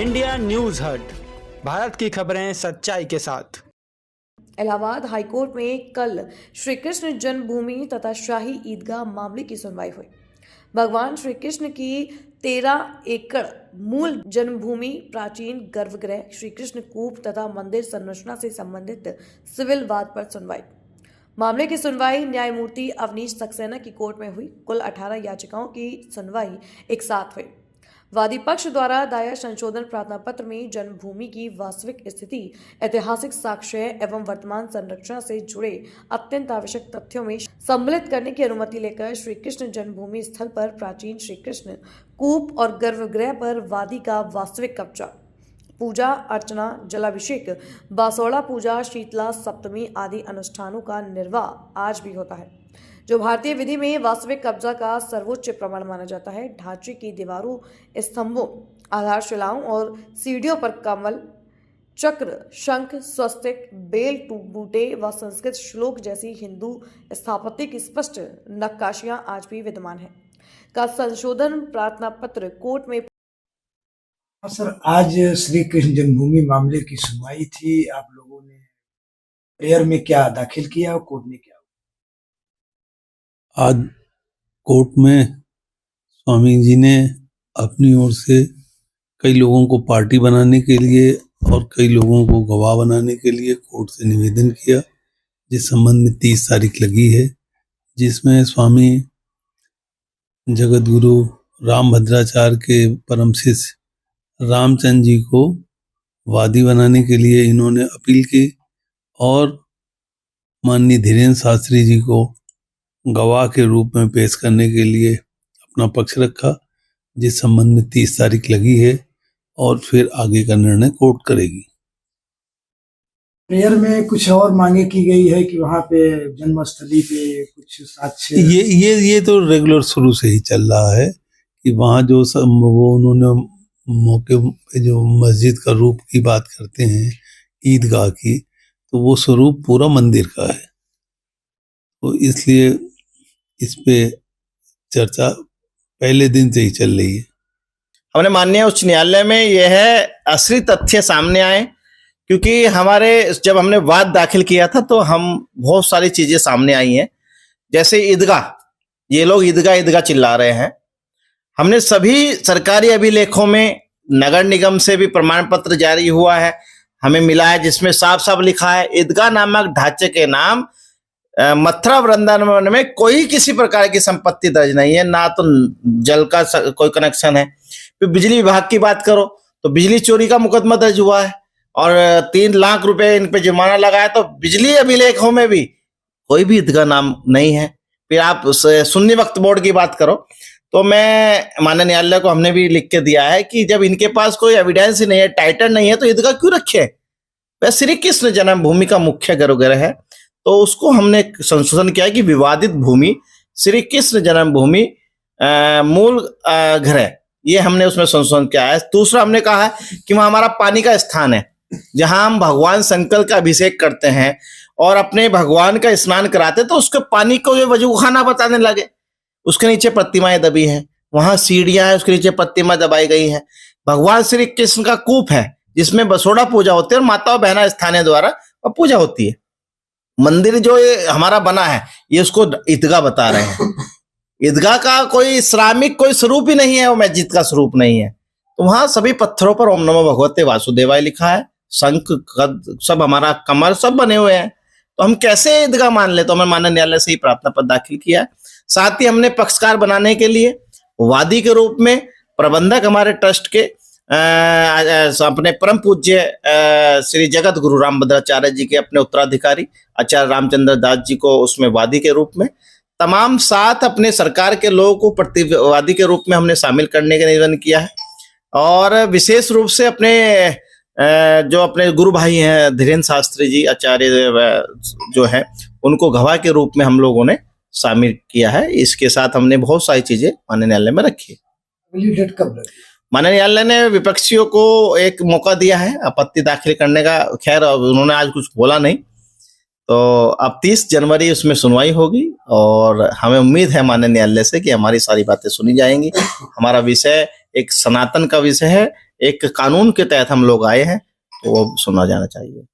India news हट, भारत की खबरें सच्चाई के साथ। इलाहाबाद हाईकोर्ट में कल श्री कृष्ण जन्मभूमि तथा शाही ईदगाह मामले की सुनवाई हुई। भगवान श्री कृष्ण की 13 एकड़ मूल जन्मभूमि प्राचीन गर्भगृह, श्री कृष्ण कूप तथा मंदिर संरचना से संबंधित सिविल वाद पर सुनवाई। मामले की सुनवाई न्यायमूर्ति अवनीश सक्सेना की कोर्ट में हुई। कुल 18 याचिकाओं की सुनवाई एक साथ हुई। वादी पक्ष द्वारा दायर संशोधन प्रार्थना पत्र में जन्मभूमि की वास्तविक स्थिति, ऐतिहासिक साक्ष्य एवं वर्तमान संरचना से जुड़े अत्यंत आवश्यक तथ्यों में सम्मिलित करने की अनुमति लेकर श्री कृष्ण जन्मभूमि स्थल पर प्राचीन श्री कृष्ण कूप और गर्भगृह पर वादी का वास्तविक कब्जा, पूजा अर्चना, जलाभिषेक, बासोड़ा पूजा, शीतला सप्तमी आदि अनुष्ठानों का निर्वाह आज भी होता है, जो भारतीय विधि में वास्तविक कब्जा का सर्वोच्च प्रमाण माना जाता है। ढांचे की दीवारों, स्तंभों, आधारशिलाओं और सीढ़ियों पर कमल, चक्र, शंख, स्वस्तिक, बेल बूटे व संस्कृत श्लोक जैसी हिंदू स्थापत्य की स्पष्ट नक्काशियां आज भी विद्यमान हैं। का संशोधन प्रार्थना पत्र कोर्ट में। सर, आज श्री कृष्ण जन्मभूमि मामले की सुनवाई थी। आप लोगों ने प्रेयर में क्या दाखिल किया और कोर्ट ने क्या? आज कोर्ट में स्वामी जी ने अपनी ओर से कई लोगों को पार्टी बनाने के लिए और कई लोगों को गवाह बनाने के लिए कोर्ट से निवेदन किया, जिस संबंध में 30 तारीख लगी है, जिसमें स्वामी जगतगुरु रामभद्राचार्य के परम शिष्य रामचंद्र जी को वादी बनाने के लिए इन्होंने अपील की और माननीय धीरेन्द्र शास्त्री जी को गवाह के रूप में पेश करने के लिए अपना पक्ष रखा, जिस संबंध में 30 तारीख लगी है और फिर आगे का निर्णय कोर्ट करेगी। प्रेयर में कुछ और मांगे की गई है कि वहां पे जन्मस्थली पे कुछ साक्ष्य? ये तो रेगुलर शुरू से ही चल रहा है कि वहाँ जो वो उन्होंने मौके पे जो मस्जिद का रूप की बात करते हैं, ईदगाह की, तो वो स्वरूप पूरा मंदिर का है, तो इसलिए इस पे चर्चा पहले दिन से ही चल रही है। हमने माननीय उच्च न्यायालय में यह असली तथ्य सामने आए, क्योंकि हमारे जब हमने वाद दाखिल किया था तो हम बहुत सारी चीजें सामने आई हैं, जैसे ईदगाह, ये लोग ईदगाह ईदगाह चिल्ला रहे हैं। हमने सभी सरकारी अभिलेखों में नगर निगम से भी प्रमाण पत्र जारी हुआ है, हमें मिला है, जिसमें साफ साफ लिखा है ईदगाह नामक ढांचे के नाम मथुरा वृंदावन में कोई किसी प्रकार की संपत्ति दर्ज नहीं है, ना तो जल का कोई कनेक्शन है। फिर बिजली विभाग की बात करो तो बिजली चोरी का मुकदमा दर्ज हुआ है और 3 लाख रुपए इन पे जुर्माना लगाया, तो बिजली अभिलेखों में भी कोई भी ईदगाह नाम नहीं है। फिर आप सुन्नी वक्फ बोर्ड की बात करो तो मैं माननीय न्यायालय को हमने भी लिख के दिया है कि जब इनके पास कोई एविडेंस ही नहीं है, टाइटल नहीं है, तो ईदगाह क्यों रखे? वह श्री कृष्ण जन्मभूमि का मुख्य गर्भगृह है, तो उसको हमने संशोधन किया कि विवादित भूमि श्री कृष्ण जन्मभूमि मूल गृह, ये हमने उसमें संशोधन किया है। दूसरा हमने कहा है कि वह हमारा पानी का स्थान है, जहां हम भगवान शंकर का अभिषेक करते हैं और अपने भगवान का स्नान कराते, तो उसके पानी को जो वजूखाना बताने लगे। उसके नीचे प्रतिमाएं दबी हैं, वहां सीढ़ियां हैं, उसके नीचे प्रतिमा दबाई गई है। भगवान श्री कृष्ण का कूप है, जिसमें बसोड़ा पूजा होती है और माता और बहना स्थानीय द्वारा पूजा होती है। मंदिर जो ये हमारा बना है, ये उसको ईदगाह बता रहे हैं। ईदगाह का कोई श्रामिक कोई स्वरूप ही नहीं है, वो मस्जिद का स्वरूप नहीं है। तो वहां सभी पत्थरों पर ओम नमो भगवते वासुदेवाय लिखा है, शंख गद सब हमारा कमर सब बने हुए हैं, तो हम कैसे ईदगाह मान ले? तो हमने माननीय न्यायालय से ही प्रार्थना पत्र दाखिल किया है। साथ ही हमने पक्षकार बनाने के लिए वादी के रूप में प्रबंधक हमारे ट्रस्ट के अपने परम पूज्य श्री जगत गुरु रामभद्राचार्य जी के अपने उत्तराधिकारी आचार्य रामचंद्र दास जी को उसमें वादी के रूप में, तमाम 7 अपने सरकार के लोगों को प्रतिवादी के रूप में हमने शामिल करने का निवेदन किया है। और विशेष रूप से अपने जो अपने गुरु भाई हैं धीरेन्द्र शास्त्री जी आचार्य जो है, उनको गवाह के रूप में हम लोगों ने शामिल किया है। इसके साथ हमने बहुत सारी चीजें माननीय न्यायालय में रखी। अगली डेट कब लगी? माननीय न्यायालय ने विपक्षियों को एक मौका दिया है आपत्ति दाखिल करने का, खैर उन्होंने आज कुछ बोला नहीं, तो अब 30 जनवरी उसमें सुनवाई होगी और हमें उम्मीद है माननीय न्यायालय से कि हमारी सारी बातें सुनी जाएंगी। हमारा विषय एक सनातन का विषय है, एक कानून के तहत हम लोग आए हैं, तो वो सुना जाना चाहिए।